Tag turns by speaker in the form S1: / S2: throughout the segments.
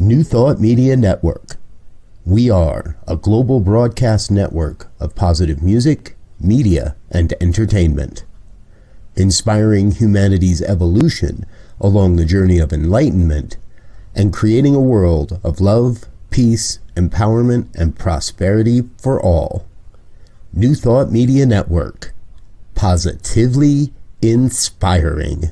S1: New Thought Media Network. We are a global broadcast network of positive music, media, and entertainment, inspiring humanity's evolution along the journey of enlightenment and creating a world of love, peace, empowerment, and prosperity for all. New Thought Media Network. Positively inspiring.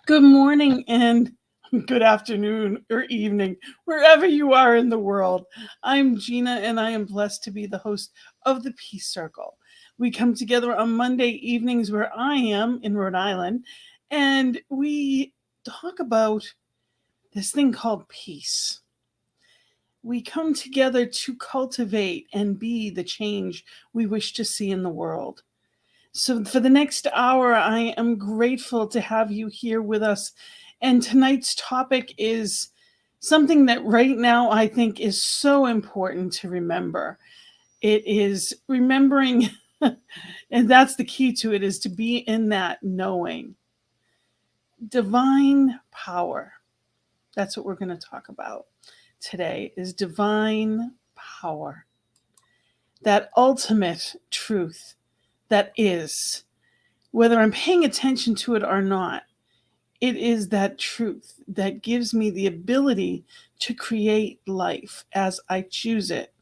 S2: Good morning and good afternoon or evening, wherever you are in the world. I'm Gina and I am blessed to be the host of the Peace Circle. We come together on Monday evenings where I am in Rhode Island and we talk about this thing called peace. We come together to cultivate and be the change we wish to see in the world. So for the next hour, I am grateful to have you here with us. And tonight's topic is something that right now I think is so important to remember. It is remembering, and that's the key to it, is to be in that knowing. Divine power. That's what we're going to talk about today, is divine power. That ultimate truth. That is, whether I'm paying attention to it or not, it is that truth that gives me the ability to create life as I choose it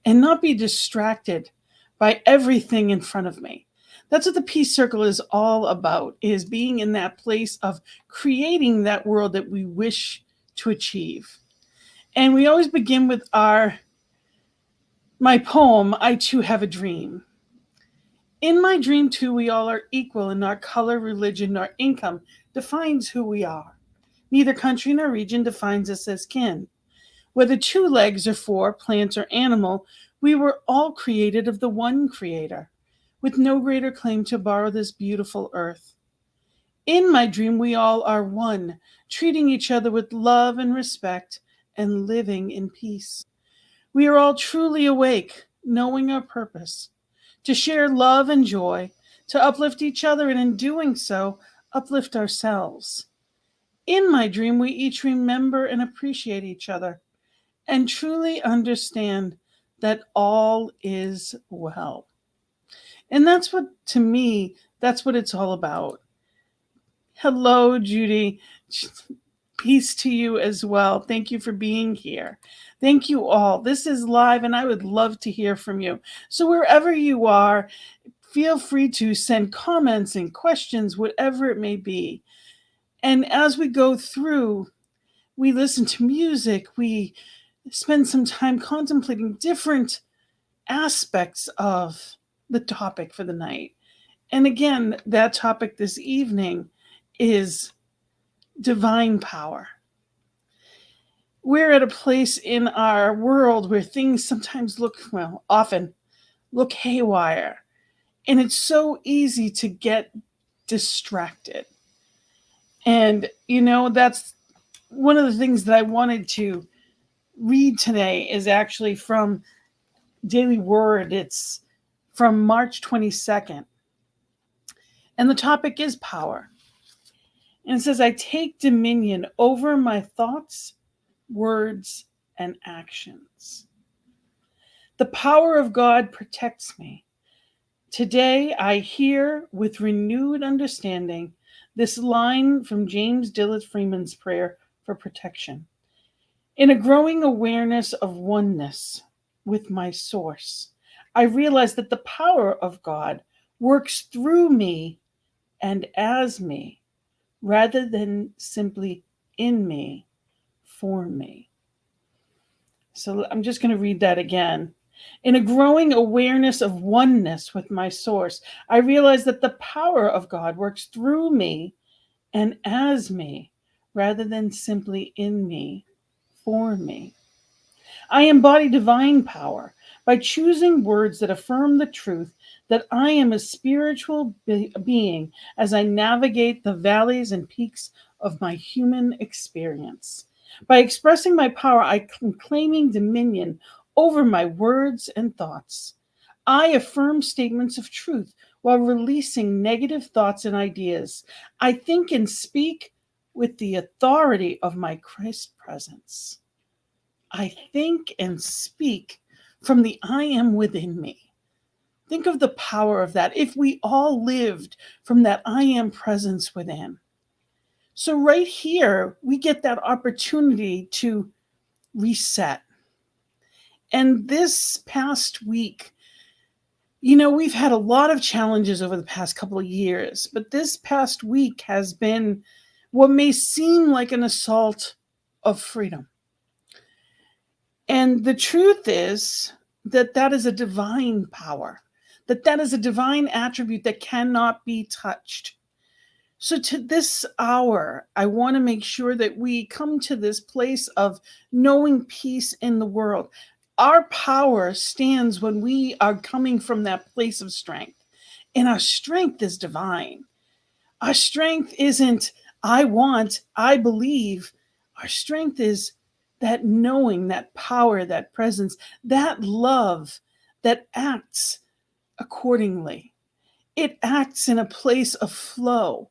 S2: and not be distracted by everything in front of me. That's what the Peace Circle is all about, is being in that place of creating that world that we wish to achieve. And we always begin with my poem, I Too Have a Dream. In my dream, too, we all are equal, and nor color, religion, nor income defines who we are. Neither country nor region defines us as kin. Whether 2 legs or 4, plant or animal, we were all created of the one Creator, with no greater claim to borrow this beautiful earth. In my dream, we all are one, treating each other with love and respect, and living in peace. We are all truly awake, knowing our purpose. To share love and joy, to uplift each other, and in doing so, uplift ourselves. In my dream, we each remember and appreciate each other and truly understand that all is well. And that's what, to me, that's what it's all about. Hello, Judy. Peace to you as well. Thank you for being here. Thank you all. This is live and I would love to hear from you. So wherever you are, feel free to send comments and questions, whatever it may be. And as we go through, we listen to music, we spend some time contemplating different aspects of the topic for the night. And again, that topic this evening is divine power. We're at a place in our world where things sometimes look, well, often look haywire. And it's so easy to get distracted. And, that's one of the things that I wanted to read today is actually from Daily Word. It's from March 22nd. And the topic is power. And it says, I take dominion over my thoughts, words, and actions. The power of God protects me. Today I hear with renewed understanding this line from James Dillard Freeman's prayer for protection. In a growing awareness of oneness with my source, I realize that the power of God works through me and as me, rather than simply in me, for me. So I'm just going to read that again. In a growing awareness of oneness with my source, I realize that the power of God works through me and as me, rather than simply in me, for me. I embody divine power by choosing words that affirm the truth that I am a spiritual being as I navigate the valleys and peaks of my human experience. By expressing my power, I am claiming dominion over my words and thoughts. I affirm statements of truth while releasing negative thoughts and ideas. I think and speak with the authority of my Christ presence. I think and speak from the I am within me. Think of the power of that if we all lived from that I am presence within. So, right here, we get that opportunity to reset. And this past week, we've had a lot of challenges over the past couple of years, but this past week has been what may seem like an assault of freedom. And the truth is that that is a divine power, that is a divine attribute that cannot be touched. So, to this hour, I want to make sure that we come to this place of knowing peace in the world. Our power stands when we are coming from that place of strength, and our strength is divine. Our strength isn't, I believe. Our strength is that knowing, that power, that presence, that love that acts accordingly. It acts in a place of flow.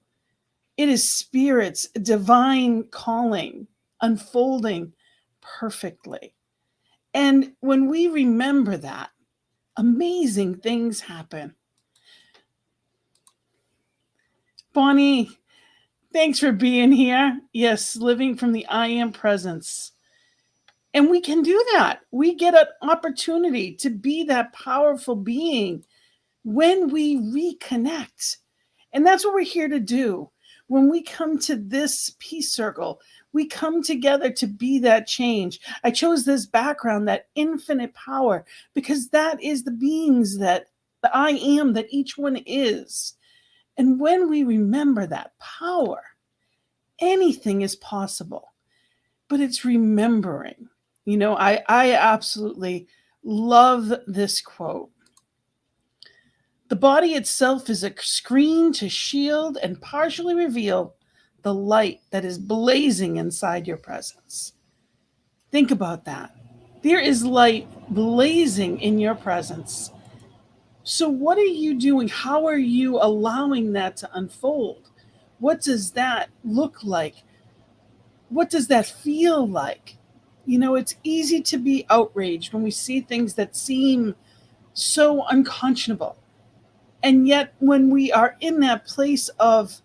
S2: It is Spirit's divine calling unfolding perfectly. And when we remember that, amazing things happen. Bonnie, thanks for being here. Yes, living from the I am presence. And we can do that. We get an opportunity to be that powerful being when we reconnect. And that's what we're here to do. When we come to this peace circle, we come together to be that change. I chose this background, that infinite power, because that is the beings that the I am that each one is. And when we remember that power, anything is possible. But it's remembering. I absolutely love this quote. The body itself is a screen to shield and partially reveal the light that is blazing inside your presence. Think about that. There is light blazing in your presence. So, what are you doing? How are you allowing that to unfold? What does that look like? What does that feel like? It's easy to be outraged when we see things that seem so unconscionable. And yet, when we are in that place of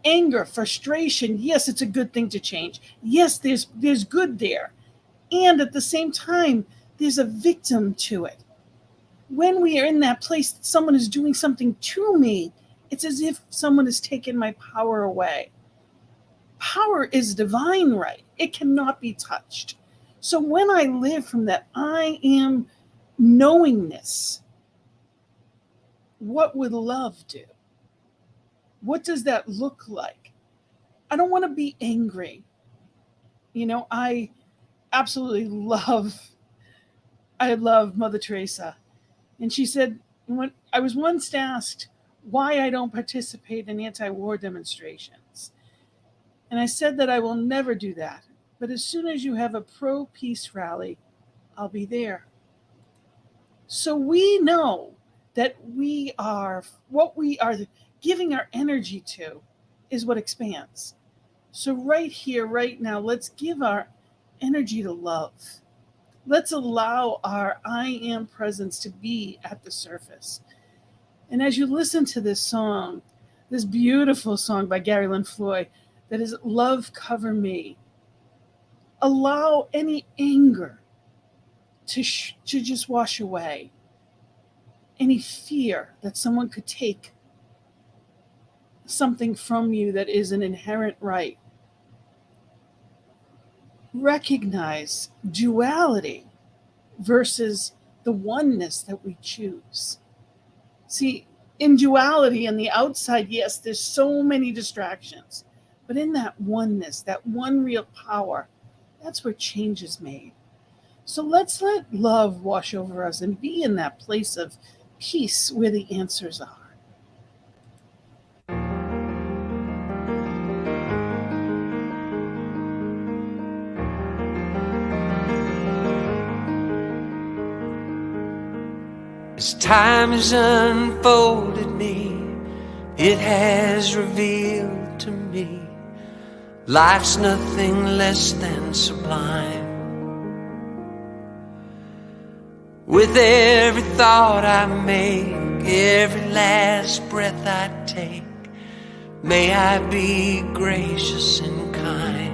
S2: anger, frustration, yes, it's a good thing to change. Yes, there's good there. And at the same time, there's a victim to it. When we are in that place that someone is doing something to me, it's as if someone has taken my power away. Power is divine right. It cannot be touched. So when I live from that I am knowingness, what would love do? What does that look like? I don't want to be angry. I absolutely love I love Mother Teresa. And she said, when I was once asked why I don't participate in anti-war demonstrations. And I said that I will never do that. But as soon as you have a pro-peace rally, I'll be there. So we know that what we are giving our energy to is what expands. So right here, right now, let's give our energy to love. Let's allow our I am presence to be at the surface. And as you listen to this song, this beautiful song by Gary Lynn Floyd, that is Love Cover Me, allow any anger to just wash away. Any fear that someone could take something from you that is an inherent right. Recognize duality versus the oneness that we choose. See, in duality on the outside, yes, there's so many distractions. But in that oneness, that one real power, that's where change is made. So let's let love wash over us and be in that place of peace where the answers are.
S3: As time has unfolded me, it has revealed to me life's nothing less than sublime. With every thought I make, every last breath I take, may I be gracious and kind.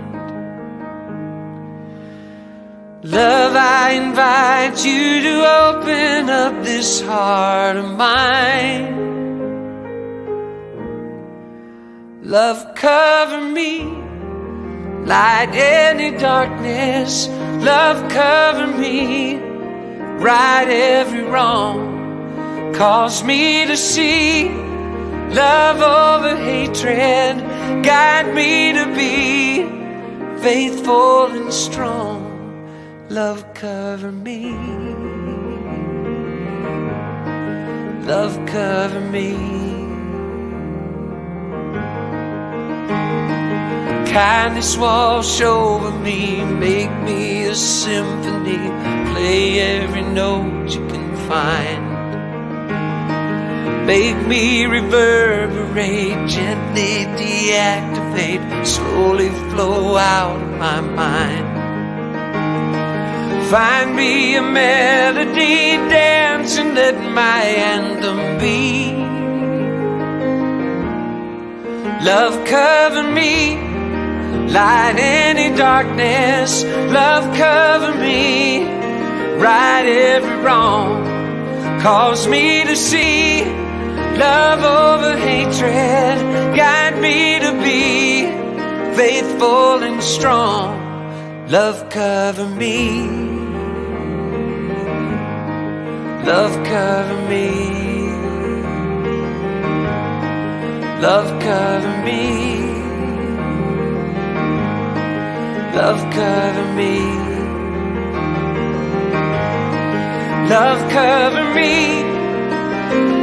S3: Love, I invite you to open up this heart of mine. Love, cover me, light any darkness. Love, cover me, right every wrong. Cause me to see love over hatred. Guide me to be faithful and strong. Love, cover me. Love, cover me. Kindness wash over me, make me a symphony. Play every note you can find. Make me reverberate, gently deactivate, slowly flow out of my mind. Find me a melody, dance and let my anthem be. Love, cover me, light any darkness. Love, cover me, right every wrong. Cause me to see love over hatred. Guide me to be faithful and strong. Love, cover me. Love, cover me. Love, cover me. Love, cover me. Love, cover me.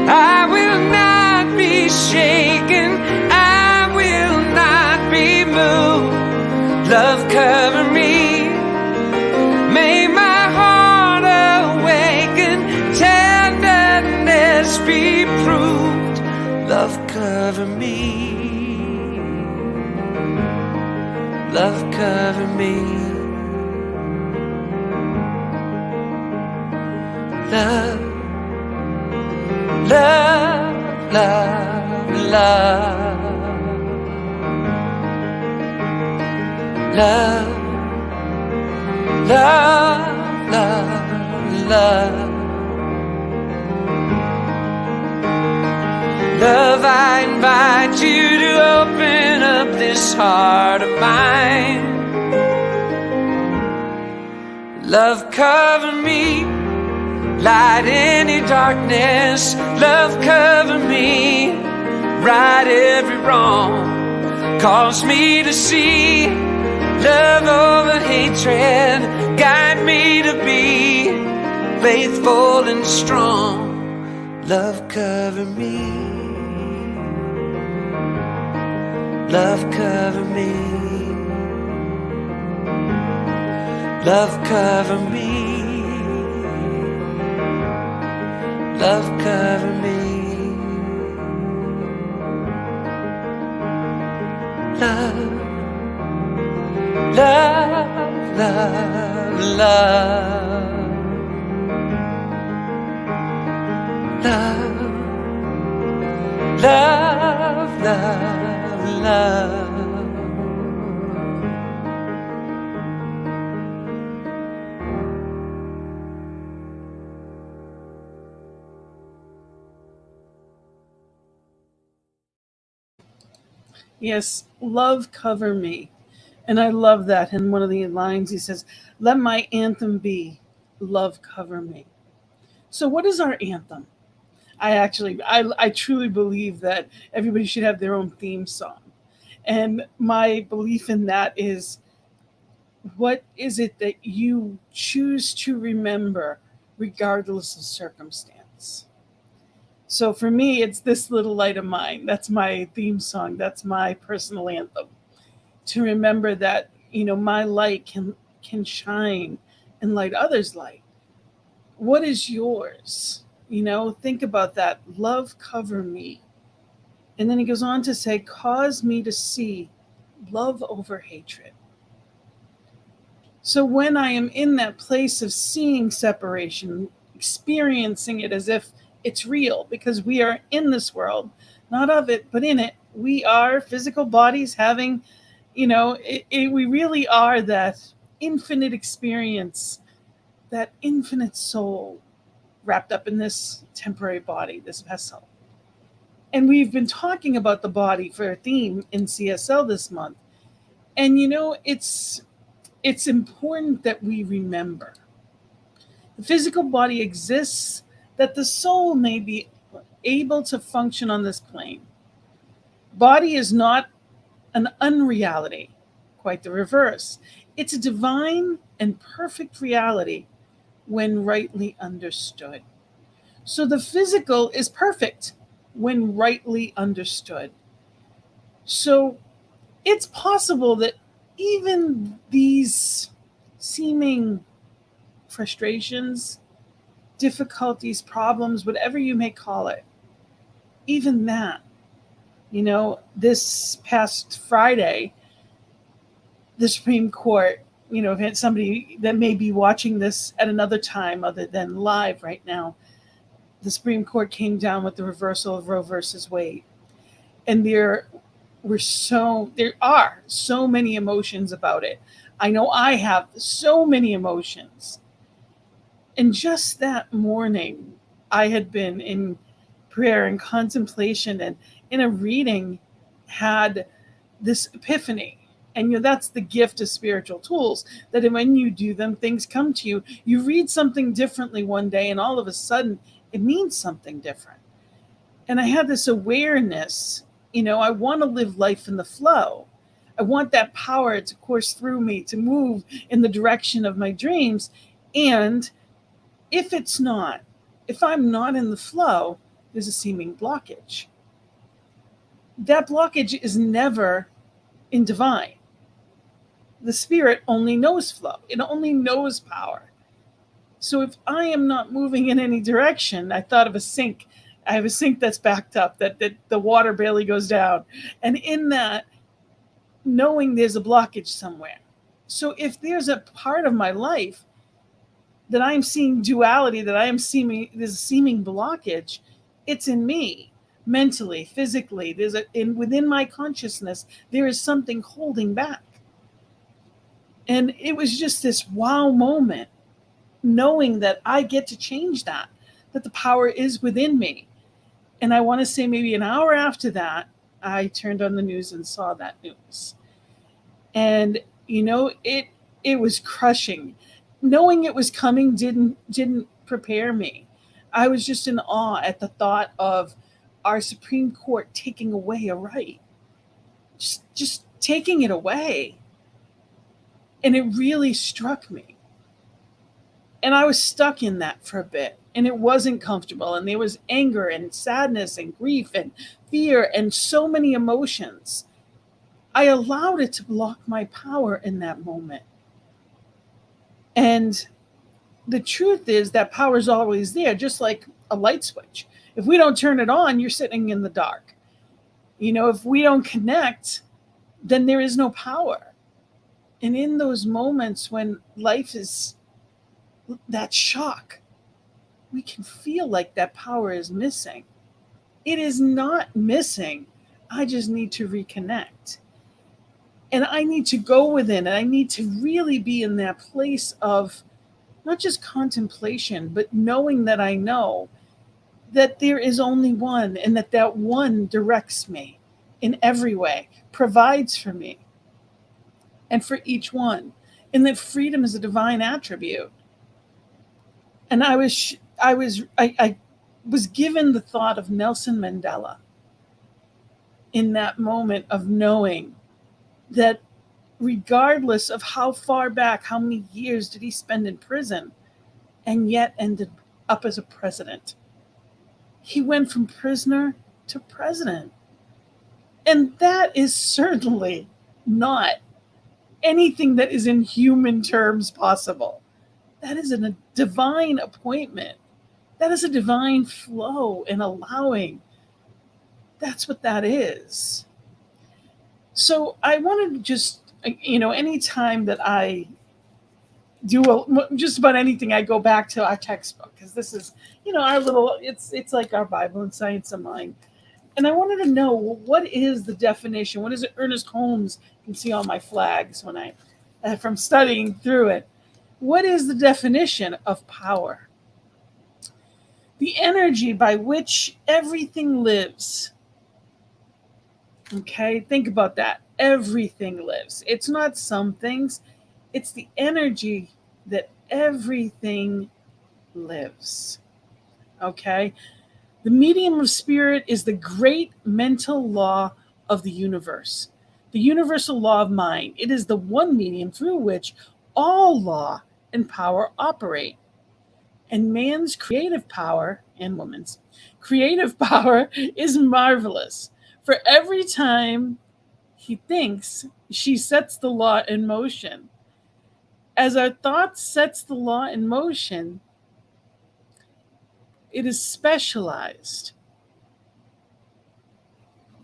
S3: I will not be shaken. I will not be moved. Love, cover me. May my heart awaken, tenderness be proved. Love, cover me. Love, cover me. Love, love, love, love. Love, love, love, love. Love, I invite you to open up this heart of mine. Love, cover me, light any darkness. Love, cover me, right every wrong. Cause me to see love over hatred. Guide me to be faithful and strong. Love cover me. Love cover me. Love cover me. Love cover me. Love, love, love, love. Love, love, love, love.
S2: Yes, love cover me. And I love that. In one of the lines, he says, let my anthem be, love cover me. So what is our anthem? I truly believe that everybody should have their own theme song. And my belief in that is, what is it that you choose to remember regardless of circumstance? So for me, it's This Little Light of Mine. That's my theme song. That's my personal anthem. To remember that, my light can shine and light others' light. What is yours? Think about that. Love cover me. And then he goes on to say, cause me to see love over hatred. So when I am in that place of seeing separation, experiencing it as if it's real, because we are in this world, not of it, but in it. We are physical bodies having, we really are that infinite experience, that infinite soul wrapped up in this temporary body, this vessel. And we've been talking about the body for a theme in CSL this month. And it's important that we remember the physical body exists that the soul may be able to function on this plane. Body is not an unreality, quite the reverse. It's a divine and perfect reality when rightly understood. So the physical is perfect when rightly understood. So it's possible that even these seeming frustrations, difficulties, problems, whatever you may call it, even that, this past Friday, the Supreme Court, if somebody that may be watching this at another time other than live right now, the Supreme Court came down with the reversal of Roe versus Wade. And there are so many emotions about it. I know I have so many emotions. And just that morning, I had been in prayer and contemplation, and in a reading had this epiphany. And that's the gift of spiritual tools, that when you do them, things come to you. You read something differently one day, and all of a sudden, it means something different. And I had this awareness, I want to live life in the flow. I want that power to course through me, to move in the direction of my dreams. And if I'm not in the flow, there's a seeming blockage. That blockage is never in divine. The spirit only knows flow. It only knows power. So if I am not moving in any direction, I thought of a sink. I have a sink that's backed up, that the water barely goes down. And in that, knowing there's a blockage somewhere. So if there's a part of my life that I'm seeing duality, that I am seeing there's a seeming blockage, it's in me, mentally, physically. Within my consciousness, there is something holding back. And it was just this wow moment, knowing that I get to change that the power is within me. And I want to say maybe an hour after that, I turned on the news and saw that news. And, it was crushing. Knowing it was coming didn't prepare me. I was just in awe at the thought of our Supreme Court taking away a right. Just taking it away. And it really struck me. And I was stuck in that for a bit, and it wasn't comfortable. And there was anger and sadness and grief and fear and so many emotions. I allowed it to block my power in that moment. And the truth is that power is always there, just like a light switch. If we don't turn it on, you're sitting in the dark. If we don't connect, then there is no power. And in those moments when life is that shock, we can feel like that power is missing. It is not missing. I just need to reconnect. And I need to go within, and I need to really be in that place of not just contemplation, but knowing that I know that there is only one, and that one directs me in every way, provides for me and for each one, and that freedom is a divine attribute. And I was given the thought of Nelson Mandela in that moment of knowing that regardless of how far back, how many years did he spend in prison, and yet ended up as a president. He went from prisoner to president. And that is certainly not anything that is in human terms possible. That is a divine appointment. That is a divine flow and allowing. That's what that is. So I wanted to just, anytime that I do just about anything, I go back to our textbook, because this is, our little, it's like our Bible and Science of Mind. And I wanted to know, what is the definition? What is it? Ernest Holmes, you can see all my flags when from studying through it. What is the definition of power? The energy by which everything lives. Okay, think about that. Everything lives. It's not some things. It's the energy that everything lives. Okay? The medium of spirit is the great mental law of the universe, the universal law of mind. It is the one medium through which all law and power operate. And man's creative power, and woman's creative power, is marvelous. For every time he thinks, she sets the law in motion. As our thought sets the law in motion, it is specialized.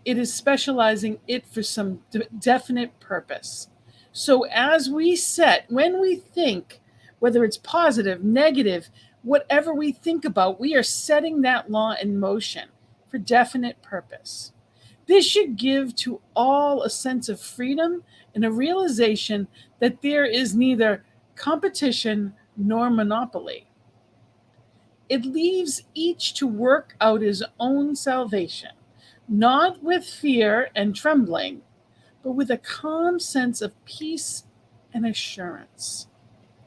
S2: It is specializing it for some definite purpose. So as when we think, whether it's positive, negative, whatever we think about, we are setting that law in motion for definite purpose. This should give to all a sense of freedom and a realization that there is neither competition nor monopoly. It leaves each to work out his own salvation, not with fear and trembling, but with a calm sense of peace and assurance.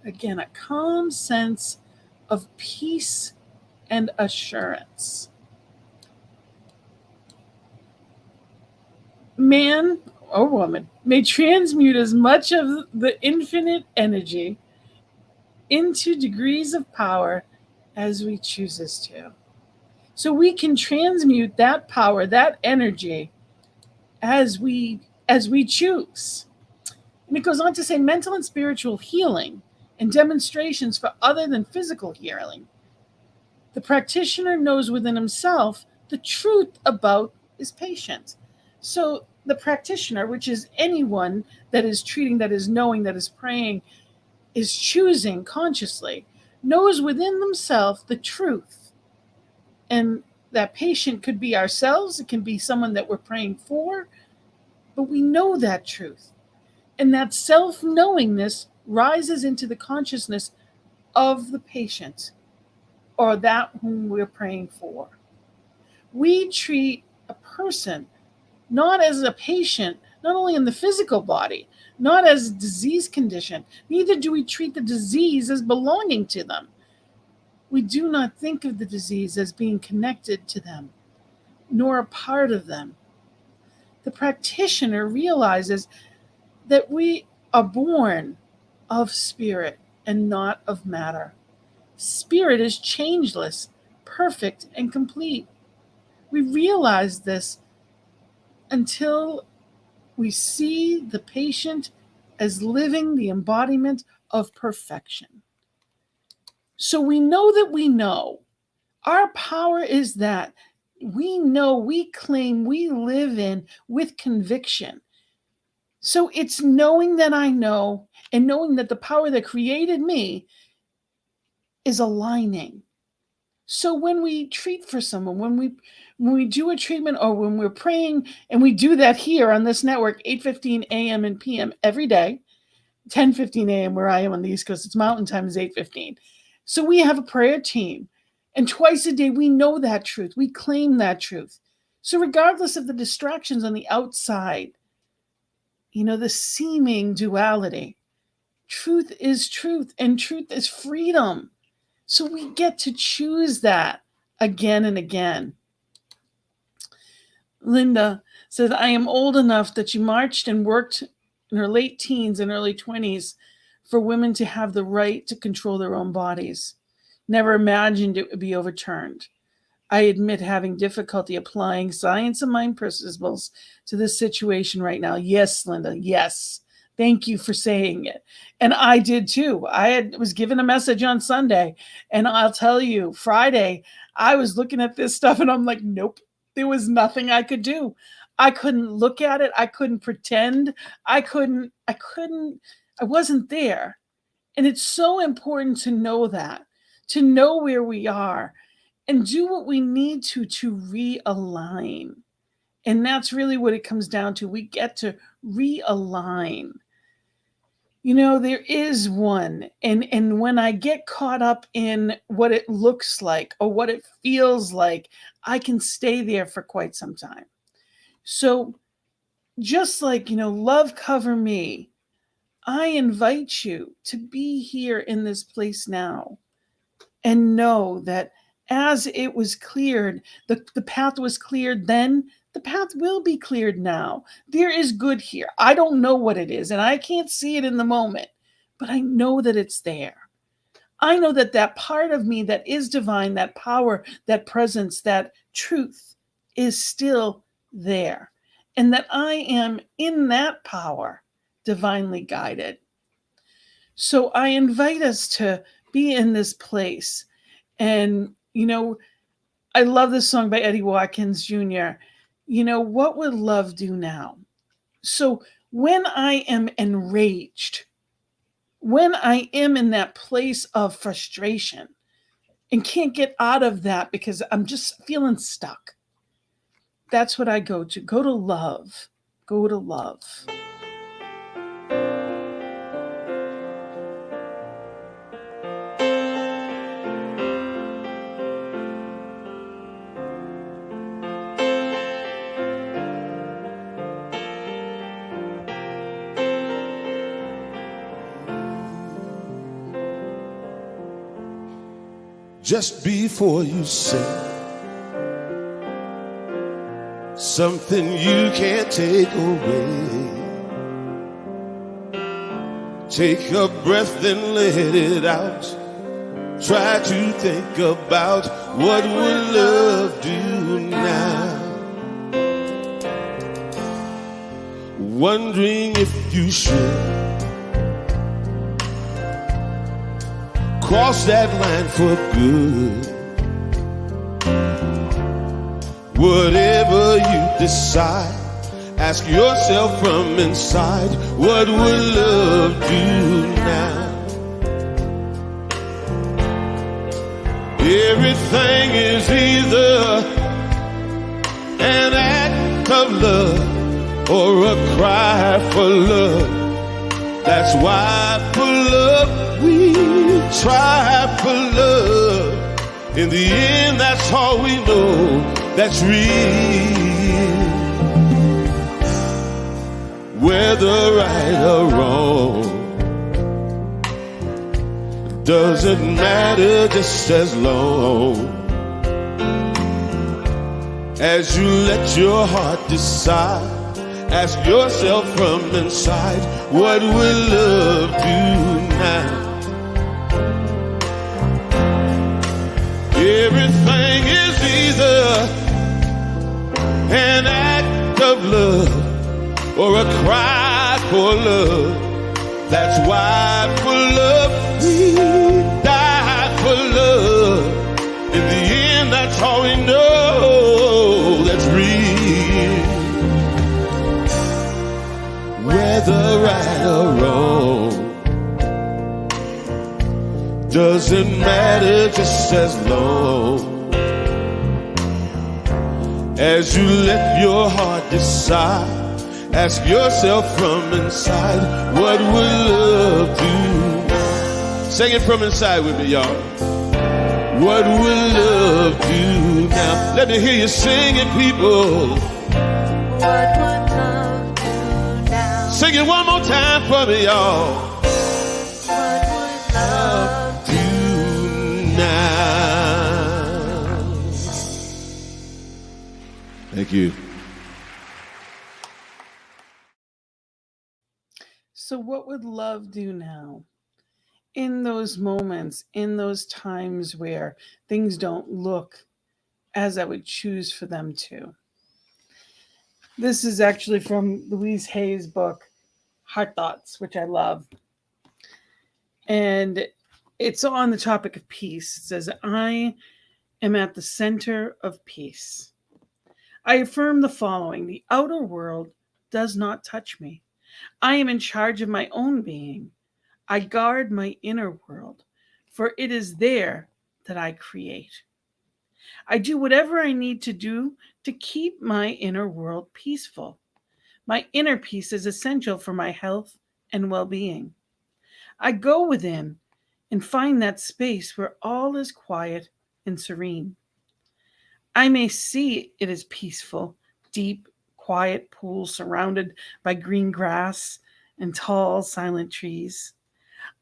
S2: Again, a calm sense of peace and assurance. Man or woman may transmute as much of the infinite energy into degrees of power as we chooses to. So we can transmute that power, that energy, as we choose. And it goes on to say mental and spiritual healing and demonstrations for other than physical healing. The practitioner knows within himself the truth about his patient. So the practitioner, which is anyone that is treating, that is knowing, that is praying, is choosing consciously, knows within themselves the truth. And that patient could be ourselves, it can be someone that we're praying for, but we know that truth. And that self-knowingness rises into the consciousness of the patient or that whom we're praying for. We treat a person not as a patient, not only in the physical body, not as a disease condition, neither do we treat the disease as belonging to them. We do not think of the disease as being connected to them, nor a part of them. The practitioner realizes that we are born of spirit and not of matter. Spirit is changeless, perfect, and complete. We realize this until we see the patient as living the embodiment of perfection. So we know that we know. Our power is that we know, we claim, we live in with conviction. So it's knowing that I know and knowing that the power that created me is aligning. So when we treat for someone, when we do a treatment, or when we're praying, and we do that here on this network, 8:15 a.m. and p.m. every day, 10:15 a.m. where I am on the East Coast, it's Mountain Time, is 8:15. So we have a prayer team, and twice a day we know that truth. We claim that truth. So regardless of the distractions on the outside, the seeming duality, truth is truth, and truth is freedom. So we get to choose that again and again. Linda says, I am old enough that she marched and worked in her late teens and early 20s for women to have the right to control their own bodies. Never imagined it would be overturned. I admit having difficulty applying science and mind principles to this situation right now. Yes, Linda, yes. Thank you for saying it. And I did too. I was given a message on Sunday, and I'll tell you, Friday, I was looking at this stuff and I'm like, nope, there was nothing I could do. I couldn't look at it. I couldn't pretend. I wasn't there. And it's so important to know that, to know where we are and do what we need to realign. And that's really what it comes down to. We get to realign. There is one. And when I get caught up in what it looks like or what it feels like, I can stay there for quite some time. So just like, love cover me, I invite you to be here in this place now and know that as it was cleared, the path was cleared then, the path will be cleared now. There is good here. I don't know what it is, and I can't see it in the moment, but I know that it's there. I know that that part of me that is divine, that power, that presence, that truth is still there, and that I am in that power, divinely guided. So I invite us to be in this place. And, I love this song by Eddie Watkins Jr. What would love do now? So when I am enraged, when I am in that place of frustration and can't get out of that because I'm just feeling stuck, that's what I go to. Go to love. Go to love.
S4: Just before you say something you can't take away, take a breath and let it out. Try to think about what would love do now. Wondering if you should cross that line for good. Whatever you decide, ask yourself from inside, what would love do now? Everything is either an act of love or a cry for love. That's why for love we try for love. In the end, that's all we know that's real. Whether right or wrong doesn't matter, just as long as you let your heart decide. Ask yourself from inside, what will love do now? everything is either an act of love or a cry for love. That's why for love we die for love. In the end, that's all we know that's real. Whether right or wrong doesn't matter, just as long as you let your heart decide. Ask yourself from inside, what would love do? Sing it from inside with me, y'all. What would love do now? Let me hear you sing it, people.
S5: What would love do now?
S4: Sing it one more time for me, y'all.
S5: What would love
S4: Do now. Thank you.
S2: So what would love do now? In those moments, in those times where things don't look as I would choose for them to. This is actually from Louise Hay's book, Heart Thoughts, which I love. And it's on the topic of peace. It says, I am at the center of peace. I affirm the following: the outer world does not touch me. I am in charge of my own being. I guard my inner world, for it is there that I create. I do whatever I need to do to keep my inner world peaceful. My inner peace is essential for my health and well-being. I go within and find that space where all is quiet and serene. I may see it as peaceful, deep, quiet pool surrounded by green grass and tall, silent trees.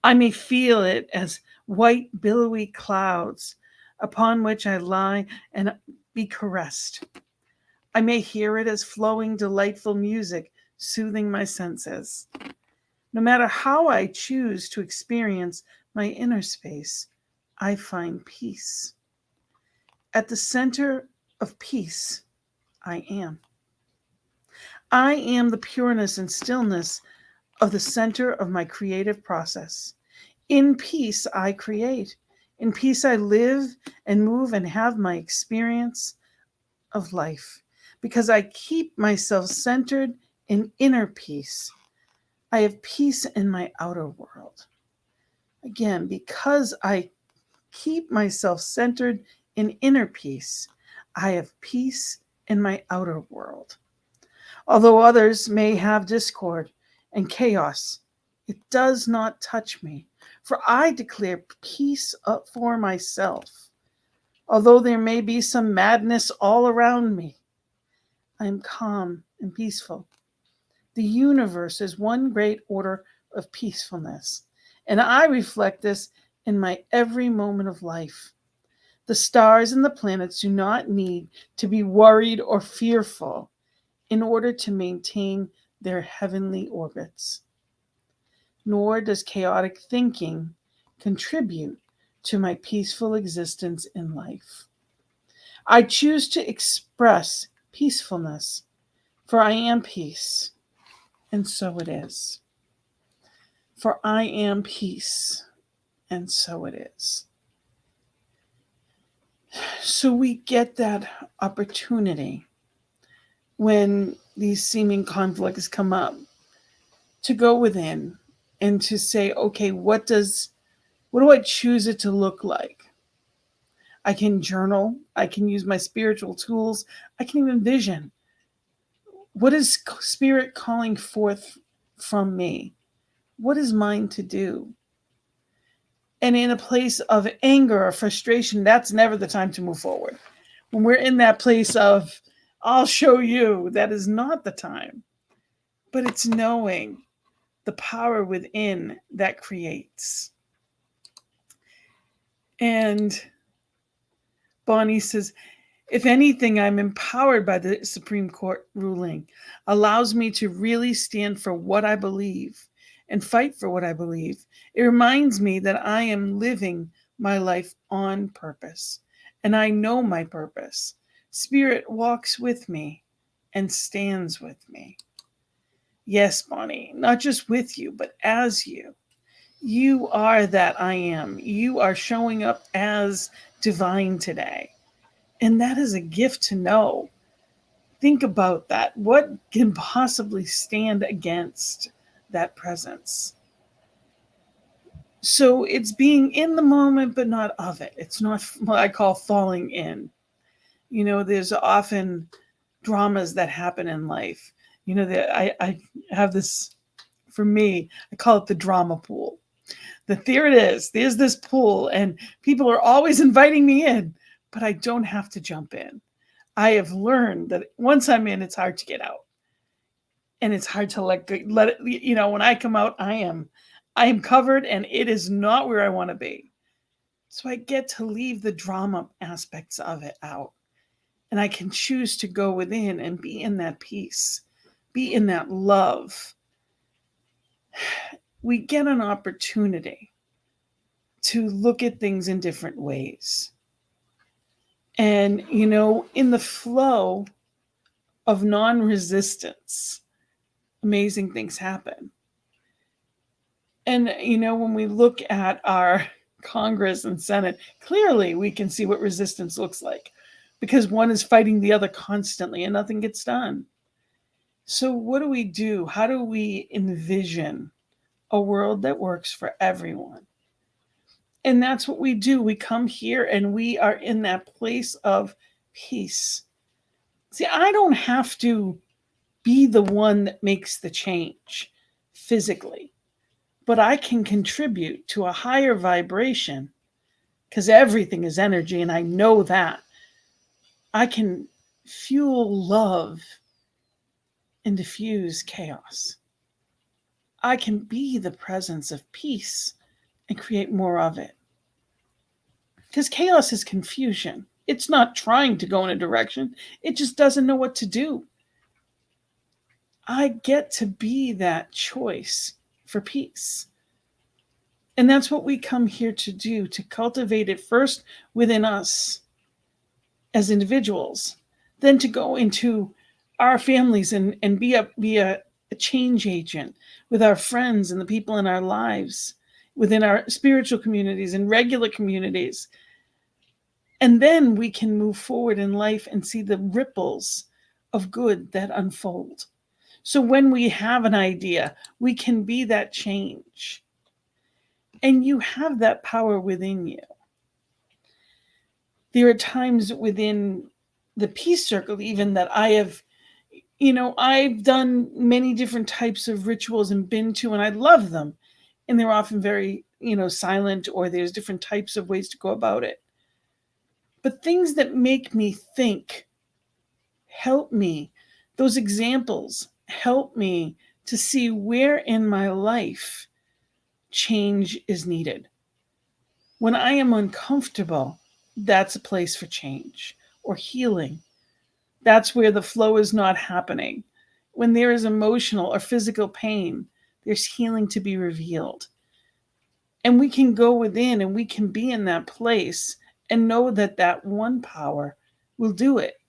S2: I may feel it as white, billowy clouds upon which I lie and be caressed. I may hear it as flowing, delightful music, soothing my senses. No matter how I choose to experience my inner space, I find peace. At the center of peace, I am. I am the pureness and stillness of the center of my creative process. In peace, I create. In peace, I live and move and have my experience of life. Because I keep myself centered in inner peace, I have peace in my outer world. Again, because I keep myself centered in inner peace, I have peace in my outer world. Although others may have discord and chaos, it does not touch me, for I declare peace for myself. Although there may be some madness all around me, I am calm and peaceful. The universe is one great order of peacefulness, and I reflect this in my every moment of life. The stars and the planets do not need to be worried or fearful in order to maintain their heavenly orbits. Nor does chaotic thinking contribute to my peaceful existence in life. I choose to express peacefulness, for I am peace, and so it is. For I am peace, and so it is. So we get that opportunity when these seeming conflicts come up to go within and to say, okay, what do I choose it to look like? I can journal. I can use my spiritual tools. I can even vision. What is spirit calling forth from me? What is mine to do? And in a place of anger or frustration, that's never the time to move forward. When we're in that place of, I'll show you, that is not the time. But it's knowing the power within that creates. And Bonnie says, if anything, I'm empowered by the Supreme Court ruling, allows me to really stand for what I believe and fight for what I believe. It reminds me that I am living my life on purpose and I know my purpose. Spirit walks with me and stands with me. Yes, Bonnie, not just with you, but as you. You are that I am. You are showing up as divine today. And that is a gift to know. Think about that. What can possibly stand against that presence? So it's being in the moment, but not of it. It's not what I call falling in. There's often dramas that happen in life. That I have this, for me, I call it the drama pool. That there it is. There's this pool, and people are always inviting me in, but I don't have to jump in. I have learned that once I'm in, it's hard to get out, and it's hard to let it. When I come out, I am covered, and it is not where I want to be. So I get to leave the drama aspects of it out, and I can choose to go within and be in that peace, be in that love. We get an opportunity to look at things in different ways. And, in the flow of non-resistance, amazing things happen. And, when we look at our Congress and Senate, clearly we can see what resistance looks like, because one is fighting the other constantly and nothing gets done. So what do we do? How do we envision a world that works for everyone? And that's what we do. We come here and we are in that place of peace. See, I don't have to be the one that makes the change physically, but I can contribute to a higher vibration, because everything is energy, and I know that. I can fuel love and diffuse chaos. I can be the presence of peace and create more of it. Because chaos is confusion. It's not trying to go in a direction. It just doesn't know what to do. I get to be that choice for peace. And that's what we come here to do, to cultivate it first within us as individuals, then to go into our families and be a change agent with our friends and the people in our lives, within our spiritual communities and regular communities. And then we can move forward in life and see the ripples of good that unfold. So when we have an idea, we can be that change. And you have that power within you. There are times within the peace circle even that I've done many different types of rituals and been to, and I love them. And they're often very, silent, or there's different types of ways to go about it. But things that make me think help me. Those examples help me to see where in my life change is needed. When I am uncomfortable, that's a place for change or healing. That's where the flow is not happening. When there is emotional or physical pain, there's healing to be revealed. And we can go within and we can be in that place and know that that one power will do it.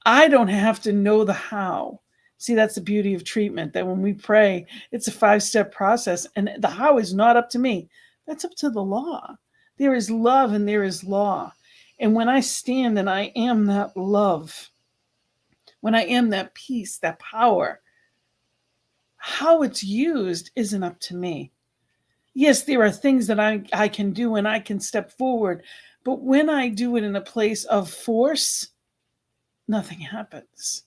S2: I don't have to know the how. See, that's the beauty of treatment, that when we pray, it's a 5-step process, and the how is not up to me. That's up to the law. There is love and there is law. And when I stand and I am that love, when I am that peace, that power, how it's used isn't up to me. Yes, there are things that I can do and I can step forward, but when I do it in a place of force, nothing happens.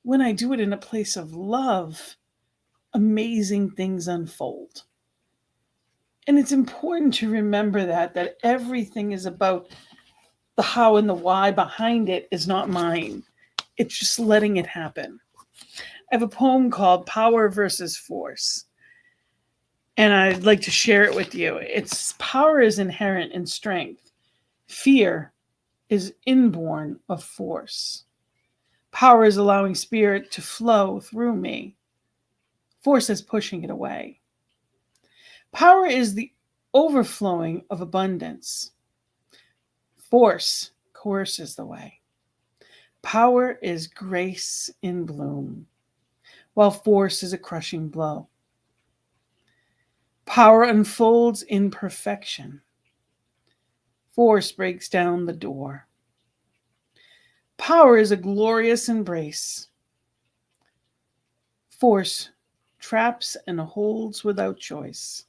S2: When I do it in a place of love, amazing things unfold. And it's important to remember that everything is about the how and the why behind it is not mine. It's just letting it happen. I have a poem called Power versus Force, and I'd like to share it with you. Its power is inherent in strength. Fear is inborn of force. Power is allowing spirit to flow through me. Force is pushing it away. Power is the overflowing of abundance. Force coerces the way. Power is grace in bloom, while force is a crushing blow. Power unfolds in perfection. Force breaks down the door. Power is a glorious embrace. Force traps and holds without choice.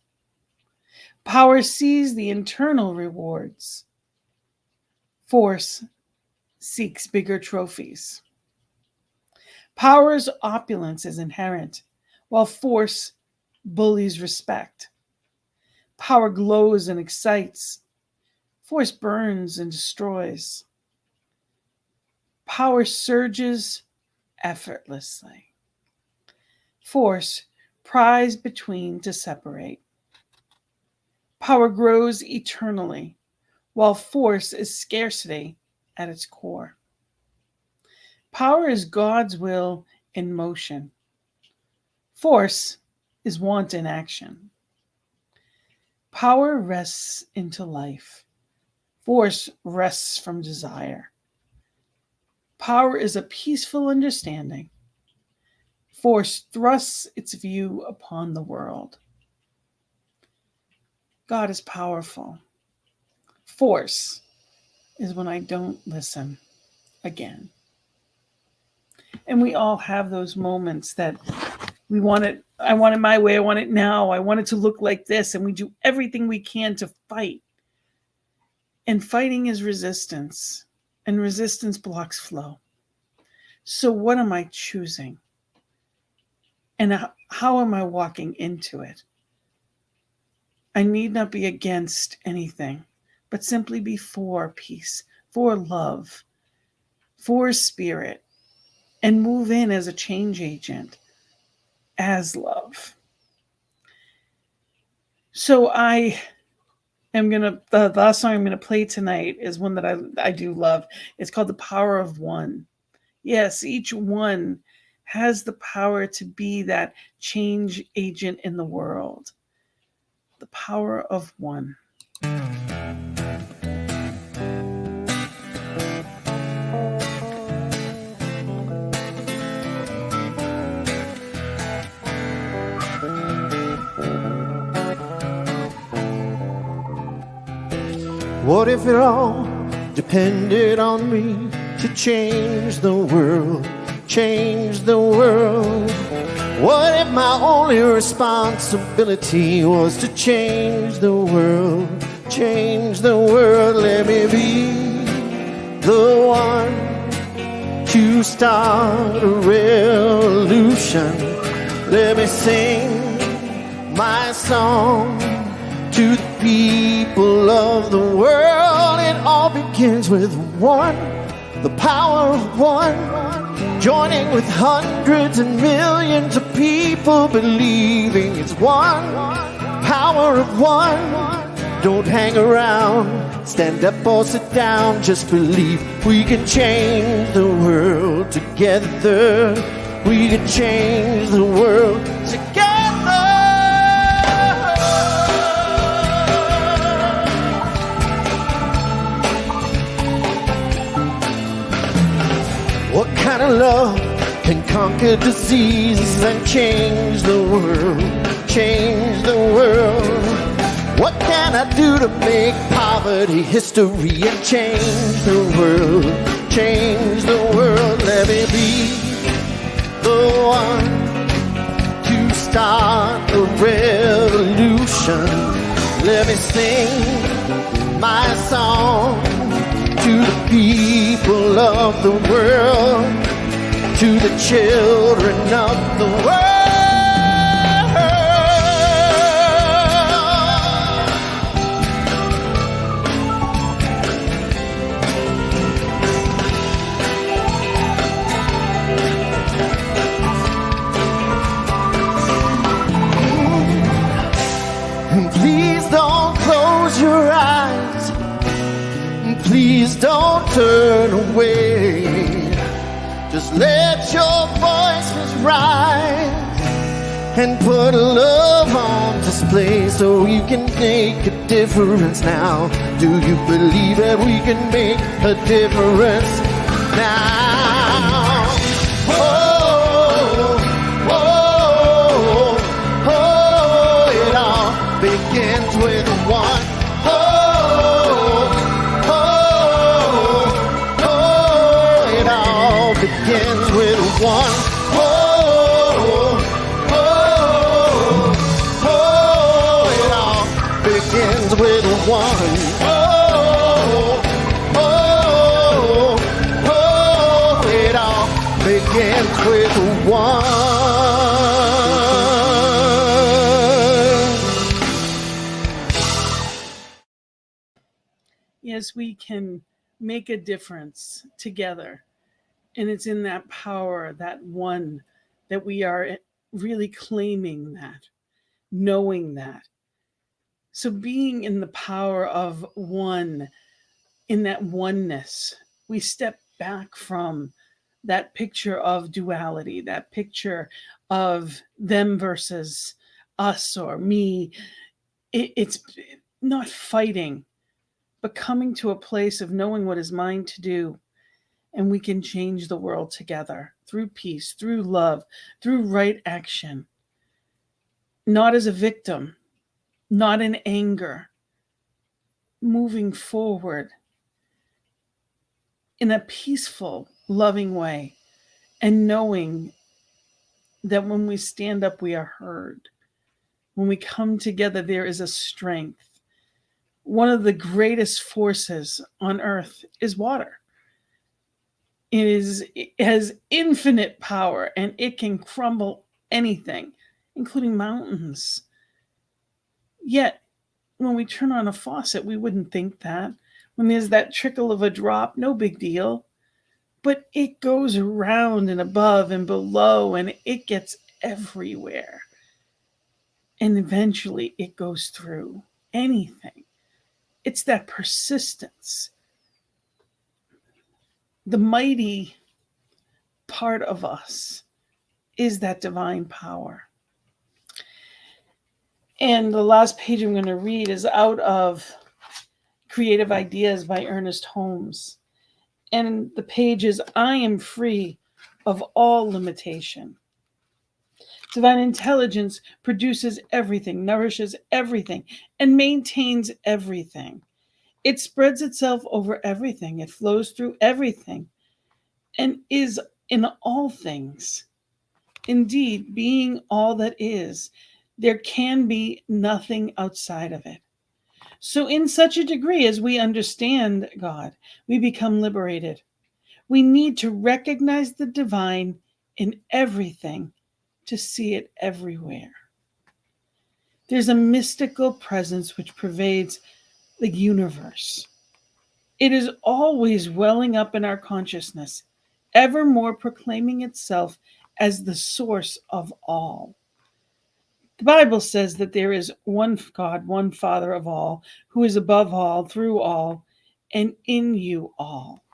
S2: Power sees the internal rewards. Force seeks bigger trophies. Power's opulence is inherent, while force bullies respect. Power glows and excites. Force burns and destroys. Power surges effortlessly. Force pries between to separate. Power grows eternally, while force is scarcity at its core. Power is God's will in motion. Force is want in action. Power rests into life. Force rests from desire. Power is a peaceful understanding. Force thrusts its view upon the world. God is powerful. Force is when I don't listen again. And we all have those moments that we want it. I want it my way. I want it now. I want it to look like this. And we do everything we can to fight. And fighting is resistance. And resistance blocks flow. So what am I choosing? And how am I walking into it? I need not be against anything, but simply be for peace, for love, for spirit, and move in as a change agent, as love. So the last song I'm going to play tonight is one that I do love. It's called The Power of One. Yes, each one has the power to be that change agent in the world. The power of one.
S6: What if it all depended on me to change the world, change the world? What if my only responsibility was to change the world, change the world? Let me be the one to start a revolution. Let me sing my song to the people of the world. It all begins with one, the power of one. Joining with hundreds and millions of people believing it's one, power of one. Don't hang around, stand up or sit down, just believe we can change the world together. We can change the world together. What kind of love can conquer diseases and change the world, change the world? What can I do to make poverty history and change the world, change the world? Let me be the one to start a revolution. Let me sing my song to the people of the world, to the children of the world. And please don't close your eyes. Please don't turn away. Just let your voices rise and put love on display so you can make a difference now. Do you believe that we can make a difference now? Oh, oh, oh, it all begins with one. Oh, oh, oh, it all begins with one. Oh, oh, oh, it all begins with one. Oh, oh, oh, it all begins with one.
S2: Yes, we can make a difference together. And it's in that power, that one, that we are really claiming that, knowing that. So being in the power of one, in that oneness, we step back from that picture of duality, that picture of them versus us or me. It's not fighting, but coming to a place of knowing what is mine to do. And we can change the world together through peace, through love, through right action. Not as a victim, not in anger, moving forward in a peaceful, loving way, and knowing that when we stand up, we are heard. When we come together, there is a strength. One of the greatest forces on earth is water. It has infinite power, and it can crumble anything, including mountains. Yet, when we turn on a faucet, we wouldn't think that. When there's that trickle of a drop, no big deal. But it goes around and above and below, and it gets everywhere. And eventually it goes through anything. It's that persistence. The mighty part of us is that divine power. And the last page I'm going to read is out of Creative Ideas by Ernest Holmes. And the page is, I am free of all limitation. Divine intelligence produces everything, nourishes everything, and maintains everything. It spreads itself over everything. It flows through everything and is in all things. Indeed, being all that is, there can be nothing outside of it. So in such a degree as we understand God, we become liberated. We need to recognize the divine in everything to see it everywhere. There's a mystical presence which pervades the universe. It is always welling up in our consciousness, evermore proclaiming itself as the source of all. The Bible says that there is one God, one Father of all, who is above all, through all, and in you all.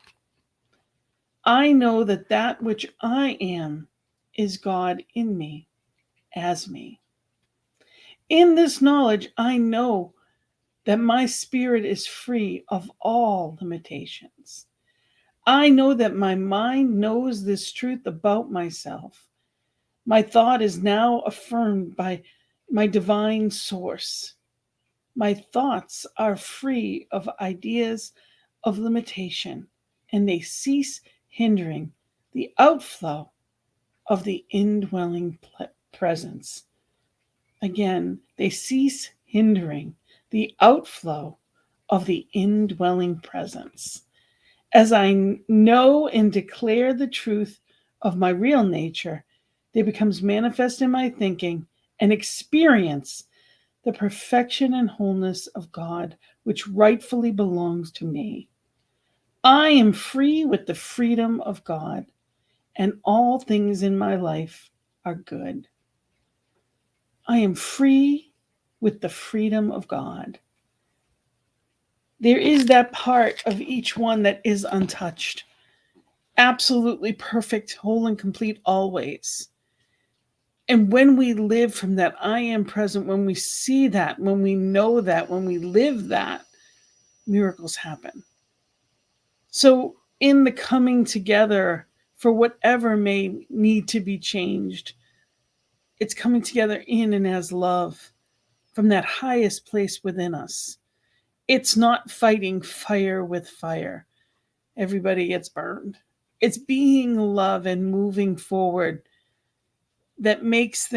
S2: I know that that which I am is God in me, as me. In this knowledge, I know that my spirit is free of all limitations. I know that my mind knows this truth about myself. My thought is now affirmed by my divine source. My thoughts are free of ideas of limitation, and they cease hindering the outflow of the indwelling presence. Again, they cease hindering the outflow of the indwelling presence. As I know and declare the truth of my real nature, there becomes manifest in my thinking and experience the perfection and wholeness of God, which rightfully belongs to me. I am free with the freedom of God, and all things in my life are good. I am free with the freedom of God. There is that part of each one that is untouched, absolutely perfect, whole and complete always. And when we live from that I am present, when we see that, when we know that, when we live that, miracles happen. So in the coming together for whatever may need to be changed, it's coming together in and as love from that highest place within us. It's not fighting fire with fire. Everybody gets burned. It's being love and moving forward that makes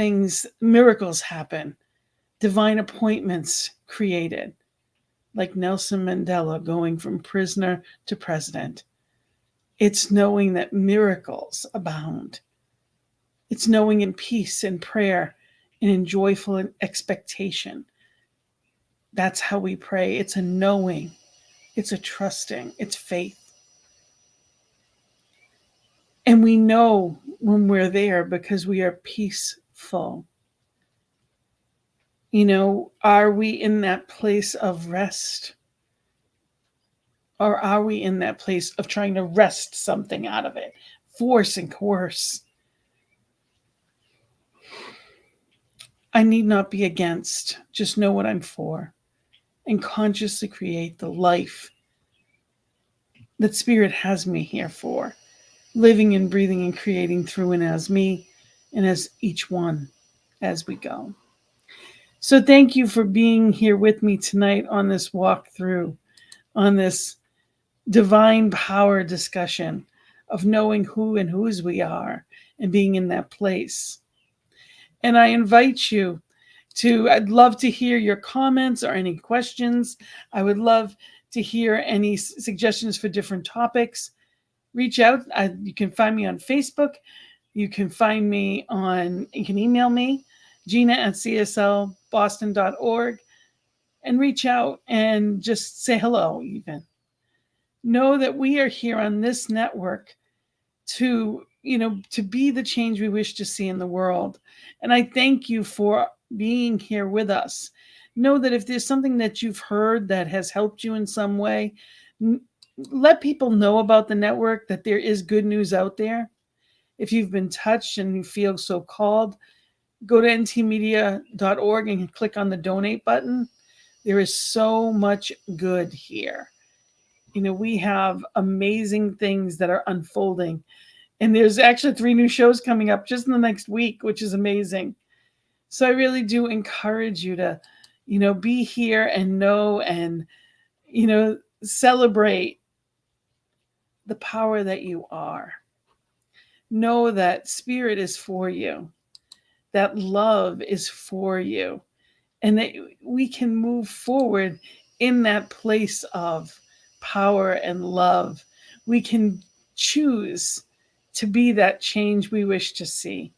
S2: miracles happen, divine appointments created, like Nelson Mandela going from prisoner to president. It's knowing that miracles abound. It's knowing in peace and prayer and in joyful expectation. That's how we pray. It's a knowing. It's a trusting. It's faith. And we know when we're there because we are peaceful. You know, are we in that place of rest? Or are we in that place of trying to wrest something out of it? Force and coerce. I need not be against. Just know what I'm for. And consciously create the life that Spirit has me here for. Living and breathing and creating through and as me and as each one as we go. So thank you for being here with me tonight on this walkthrough, on this divine power discussion of knowing who and whose we are and being in that place. And I invite you I'd love to hear your comments or any questions. I would love to hear any suggestions for different topics. Reach out. You can find me on Facebook. You can email me, Gina@cslboston.org, and reach out and just say hello even. Know that we are here on this network to be the change we wish to see in the world. And I thank you for being here with us. Know that if there's something that you've heard that has helped you in some way, let people know about the network, that there is good news out there. If you've been touched and you feel so called, go to ntmedia.org and click on the donate button. There is so much good here. You know, we have amazing things that are unfolding. And there's actually 3 new shows coming up just in the next week, which is amazing. So I really do encourage you to, be here and know and, celebrate the power that you are. Know that Spirit is for you, that love is for you, and that we can move forward in that place of power and love. We can choose to be that change we wish to see.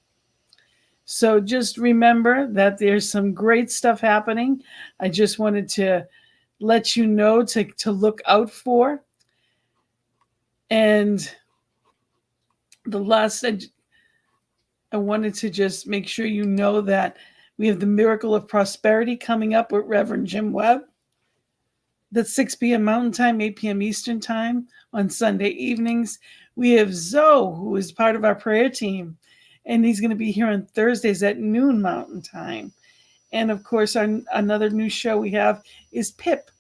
S2: So just remember that there's some great stuff happening. I just wanted to let you know to look out for. And the last, I wanted to just make sure you know that we have the Miracle of Prosperity coming up with Reverend Jim Webb. That's 6 p.m. Mountain Time, 8 p.m. Eastern Time on Sunday evenings. We have Zoe, who is part of our prayer team, and he's going to be here on Thursdays at noon Mountain Time. And of course, another new show we have is PIP,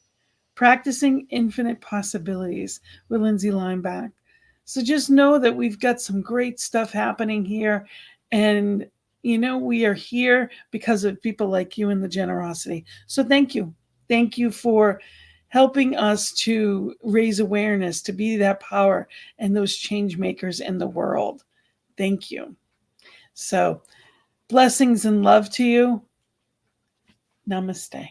S2: Practicing Infinite Possibilities with Lindsay Lineback. So just know that we've got some great stuff happening here. And, we are here because of people like you and the generosity. So thank you. Thank you for helping us to raise awareness, to be that power and those change makers in the world. Thank you. So blessings and love to you. Namaste.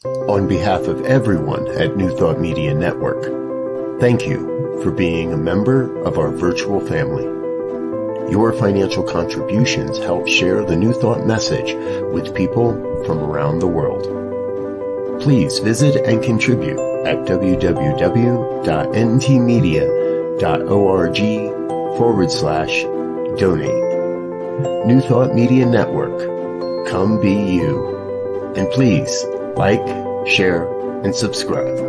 S1: On behalf of everyone at New Thought Media Network, thank you for being a member of our virtual family. Your financial contributions help share the New Thought message with people from around the world. Please visit and contribute at www.ntmedia.org/donate. New Thought Media Network. Come be you. And please like, share, and subscribe.